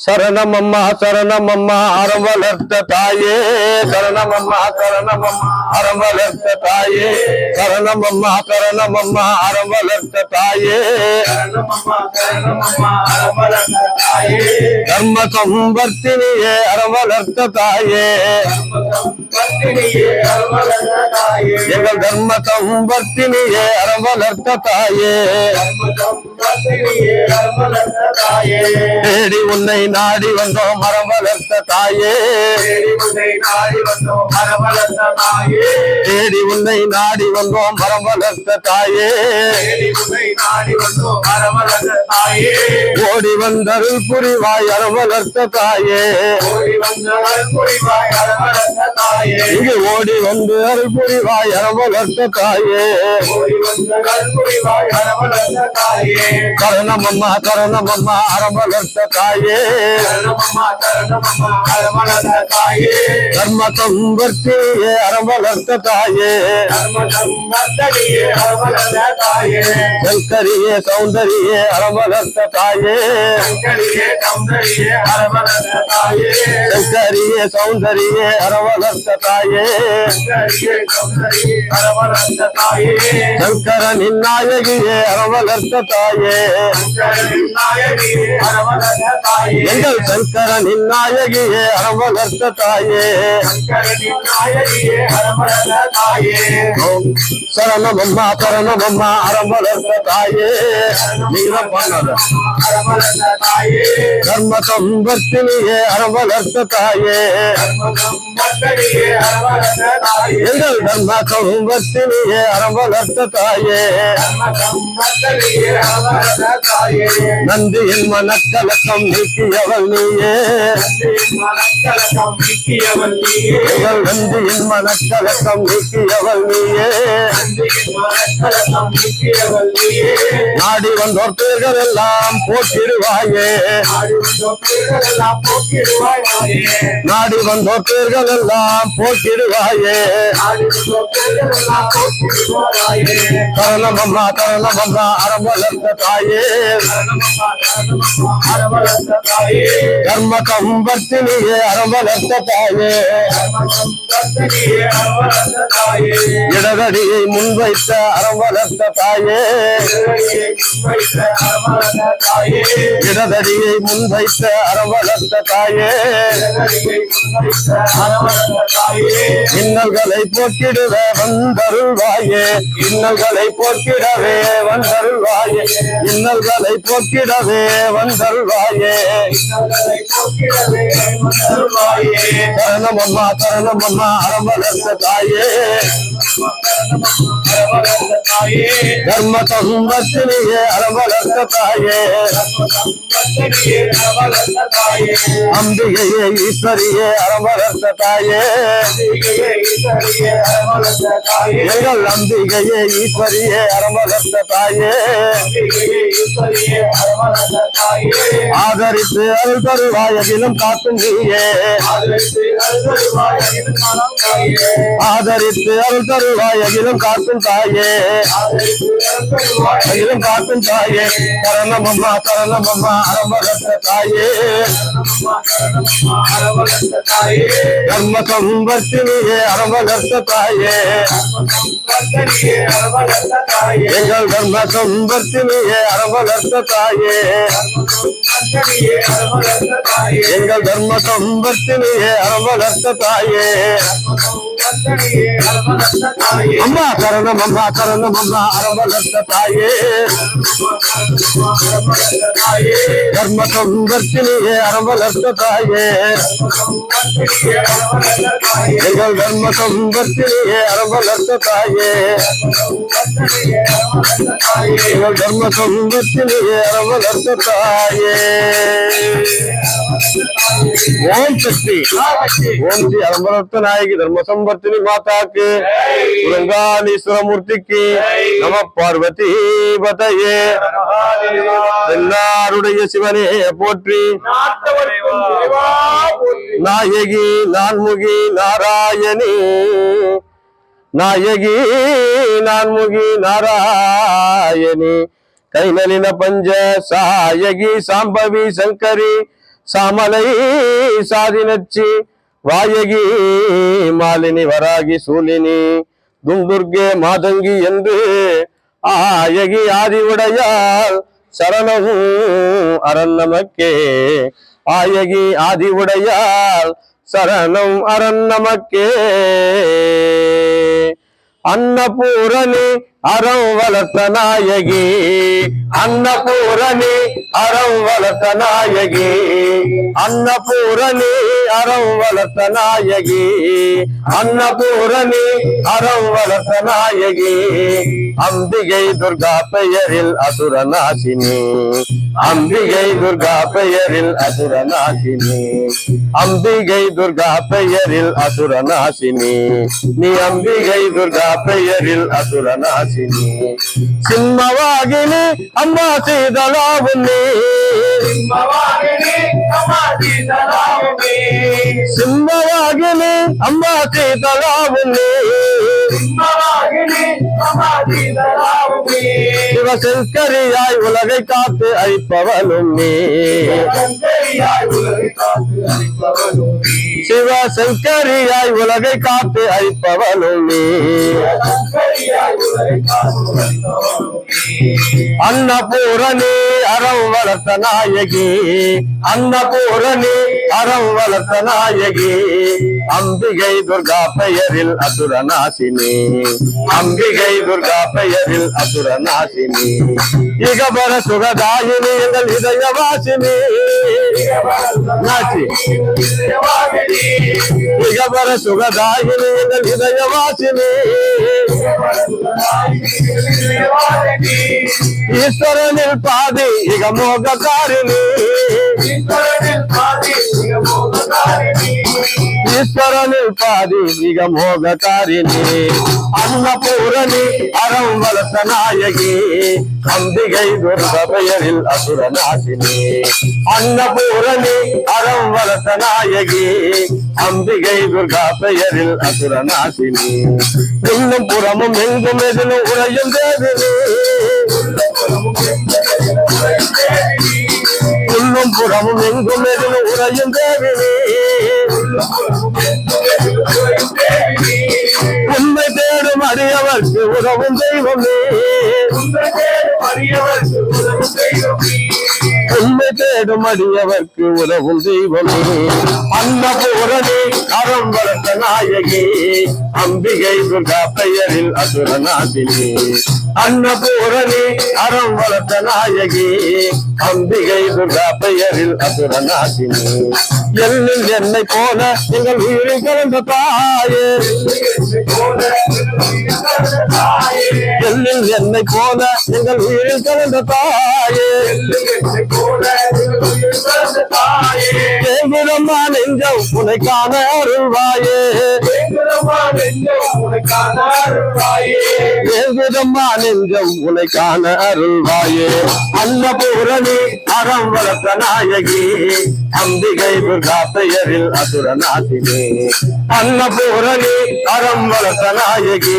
சரணமம்மா சரணமம்மா அறம் வளர்த்த தாயே சரணமம்மா சரணமம்மா அறம் வளர்த்த தாயே சரணமம்மா சரணமம்மா அறம் வளர்த்த தாயே தர்ம சம்பர்த்தினியே அறம் வளர்த்த தாயே எங்கள் தர்ம சம்பர்த்தினியே அறம் வளர்த்த தாயே தேடி உன்னை நாடி வந்தோம் மரம் வளர்த்த தாயே தேடி உன்னை நாடி வந்தோம் மரம் வளர்த்த தாயே ஓடி வந்தருள் புரிவாய் அறம் வளர்த்த தாயே இங்கு ஓடி வந்து அருள் புரிவாய் அறம் வளர்த்த தாயே கரணமம்மா கரணமம்மா அறம் வளர்த்த தாயே தர்ம சம்பர்த்தினியே அறம் வளர்த்த தாயே சங்கரியே சௌந்தரியே அறம் வளர்த்த தாயே சங்கரியே சௌந்தரியே அறம் வளர்த்த தாயே சங்கரனின் நாயகியே அறம் வளர்த்த தாயே எங்கள் சங்கரனின் நாயகியே அறம் வளர்த்த தாயே சரணமம்மா சரணமம்மா அறம் வளர்த்த தாயே தர்ம சம்பர்த்தினியே அறம் வளர்த்த தாயே எங்கள் தர்ம சம்பர்த்தினியே அறம் வளர்த்த தாயே நந்தியின் மனக்கலக்கம் நீக்கியவள் நீயே எங்கள் நந்தியின் மனக்கலக்கம் நீக்கியவள் நீயே நாடி வந்தோர் பேர்கள் எல்லாம் போக்கிடுவாயே நாடி வந்தோர் பேர்கள் எல்லாம் போக்கிடுவாயே கரணமம்மா கரணமம்மா அறம் வளர்த்த தாயே தர்ம சம்பர்த்தினியே அறம் வளர்த்த தாயே இடதடியை முன்வைத்த அறம் வளர்த்த தாயே இடதடியை முன்வைத்த அறம் வளர்த்த தாயே இன்னல்களை போக்கிடுவே வந்தருள்வாயே இன்னல்களை போக்கிடவே வந்தருள்வாயே இன்னல்களை போக்கிடவே வந்தருள்வாயே சரணமம்மா சரணமம்மா அறம் வளர்த்த தாயே தர்ம சம்பர்த்தினியே அறம் வளர்த்த தாயே அம்பிகையே ஈஸ்வரியே அறம் வளர்த்த தாயே எங்கள் அம்பிகையே ஈஸ்வரியே அறம் வளர்த்த தாயே ஆதரித்து அருள் தருவாயிலும் காக்கும் நீயே ஆதரித்து அருள் தருவாயிலும் காக்கும் தாயே அகிலும் காக்கும் தாயே சரணமம்மா சரணமம்மா அறம் வளர்த்த தாயே தர்ம சம்பர்த்தினியே அறம் வளர்த்த தாயே எங்கள் தர்ம சம்பர்த்தினியே அறம் வளர்த்த தாயே எங்கள் தர்ம சம்பர்த்தினியே அறம் வளர்த்த தாயே அம்மா கரணம் அம்மா கரணம் அம்மா அறம் வளர்த்த தாயே தர்ம சம்பர்த்தினியே அறம் வளர்த்த தாயே எங்கள் தர்ம சம்பர்த்தினியே அறம் வளர்த்த தாயே எங்கள் தர்ம சம்பர்த்தினியே அறம் வளர்த்த தாயே ஓம் சக்தி ஓம் ஸ்ரீ அறம் வளர்த்த நாயகி தர்ம சம்பர்த்தினி மாதாக்கு உலங்காலீஸ்வரமூர்த்திக்கு நம பார்வதி பதையே எல்லாருடைய சிவனே போற்றி நாயகி நான்முகி நாராயணி நாயகி நான்முகி நாராயணி கைநலின பஞ்ச சாயகி சாம்பவி சங்கரி சாமலை சாதினச்சி வாயகி மாலினி வராகி சூலினி தும்புர்கே மாதங்கி என்று ஆயகி ஆதி உடையால் சரணமும் அரண் நமக்கே ஆயகி ஆதி உடையால் சரணம் அரண் நமக்கே அன்னபூரணி அறம் வளர்த்த நாயகி அன்னபூரணி அறம் வளர்த்த நாயகி அன்னபூரணி அறம் வளர்த்த நாயகி அன்னபூரணி அறம் வளர்த்த நாயகி அம்பிகை துர்கா பெயரில் அசுரநாசினி அம்பிகை துர்கா பெயரில் அசுரநாசினி அம்பிகை துர்கா பெயரில் அசுரநாசினி நீ அம்பிகை துர்கா பெயரில் அசுரநாசினி சிம்மவாகினி அம்மா சீதளாவுன்னி சிம்மவாகினி அம்மா சீதளாவுன்னி சிம்மவாகினி அம்மா சீதளாவுன்னி சிம்மவாகினி அம்மா சீதளாவுன்னி சிவசங்கரியாய் உலகை காத்து அழிப்பவளும் நீ சங்கரியாய் உலகை காத்து அழிப்பவளும் நீ சிவசங்கரியாய் உலகை காத்து அழிப்பவளும் நீ சங்கரியாய் உலகை காத்து அழிப்பவளும் நீ அன்னபூரணி அறம் வளர்த்த நாயகி அன்னபூரணி அறம் வளர்த்த நாயகி அம்பிகை துர்கா பெயரில் அசுரநாசினி அம்பிகை துர்கா பெயரில் அசுரநாசினி இகபர சுகதாயினி எங்கள் இதயவாசினி நாச்சி இகபர சுகதாயினி எங்கள் இதயவாசினி ஈஸ்வரனில் பாதி இக மோககாரிணி ஈஸ்வரனில் பாதி இக மோககாரிணி அன்னபூரணி அறம் வளர்த்த நாயகி அம்பிகை துர்கா பெயரில் அசுரநாசினி அன்னபூரணி அறம் வளர்த்த நாயகி அம்பிகை துர்கா பெயரில் அசுரநாசினி இன்னும் புறமும் எங்கும் எதிலும் உரையும் தேவினி உள்ளும் புறமும் எங்கும் எதிலும் உரையும் தேவினி உண்மை தேடும் அடியவர்க்கு உறவும் தெய்வமே உண்மை தேடும் அடியவர்க்கு உறவும் தெய்வமே அன்னபூரணி அறம் வளர்த்த நாயகி அம்பிகை துர்கா பெயரில் அசுரநாசினி அன்னபூரணி அறம் வளர்த்த நாயகி அம்பிகை துர்கா பெயரில் அசுரநாசினி எல்லில் என்னை போல எங்கள் உயிரில் கலந்த தாயே எல்லில் என்னை போல எங்கள் உயிரில் கலந்த தாயே ஏங்குதம்மா நெஞ்சம் உனை காண அருள்வாயே ஏங்குதம்மா நெஞ்சம் உனை காண அருள்வாயே அன்னபூரணி அறம் வளர்த்த நாயகி அம்பிகை துர்கா பெயரில் அசுரநாசினி அன்னபூரணி அறம் வளர்த்த நாயகி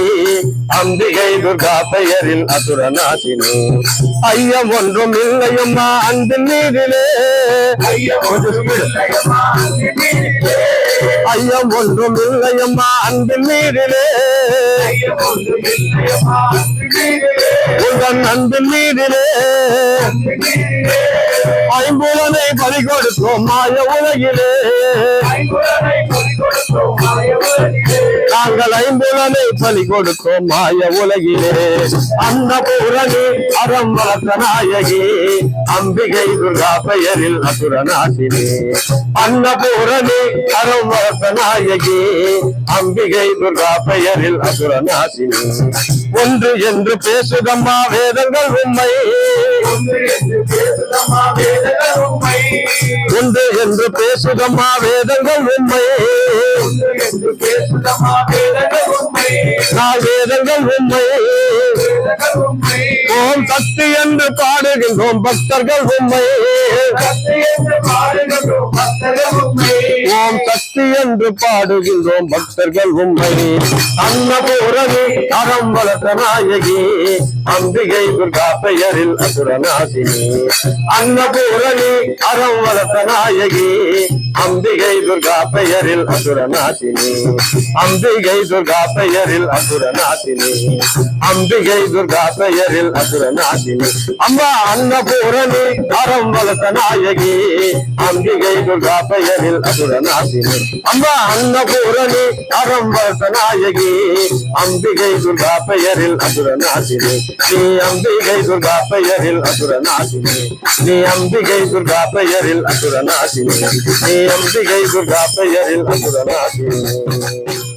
அம்பிகை துர்கா பெயரில் அசுரநாசினி ஐயம் ஒன்றும் இல்லையம்மா அன்பின் மீதிலே ஐயம் ஒன்றும் இல்லையம்மா அன்பின் மீதிலே உங்கள் அன்பின் மீதிலே ஐம்புலனை பறி கொடுத்தோம் மாய உலகிலே நாங்கள் ஐம்புலனை பலி கொடுத்தோம் மாய உலகிலே அன்னபூரணி அறம் வளர்த்த நாயகி அம்பிகை துர்கா பெயரில் அசுரநாசினி அன்னபூரணி அறம் வளர்த்த நாயகி அம்பிகை துர்கா பெயரில் அசுரநாசினி ஒன்று என்று பேசுதம்மா வேதங்கள் உண்மை ஒன்று என்று பேசுதம்மா வேதங்கள் உண்மை உண்டு என்று பேசுதம்மா வேதங்கள் உண்மை வேதங்கள் உண்மை வேதங்கள் உண்மை ஓம் சக்தி என்று பாடுகின்றோம் பக்தர்கள் உண்மை சக்தி என்று பாடுகின்றோம் பக்தர்கள் உண்மை ஓம் சக்தி என்று பாடுகின்றோம் பக்தர்கள் உண்மை அன்னபூரணி அறம் வளர்த்த நாயகி அம்பிகை துர்கா பெயரில் அசுரநாசினி அன்னபூரணி அறம் வளர்த்த நாயகி அம்பிகை துர்கா பெயரில் அசுரநாசினி அம்பிகை துர்கா பெயரில் அசுரநாசினி அம்பிகை துர்கா பெயரில் அசுரநாசினி அம்மா அன்னபூரணி அறம் வளர்த்த நாயகி அம்பிகை துர்கா பெயரில் அசுரநாசினி அம்மா அன்னபூரணி அறம் வளர்த்த நாயகி அம்பிகை துர்கா பெயரில் அசுரநாசினி நீ அம்பிகை துர்கா பெயரில் அசுரநாசினி நீ அம்பிகை துர்கா பெயரில் அசுரநாசினி நீ அம்பிகை துர்கா பெயரில் அசுரநாசினி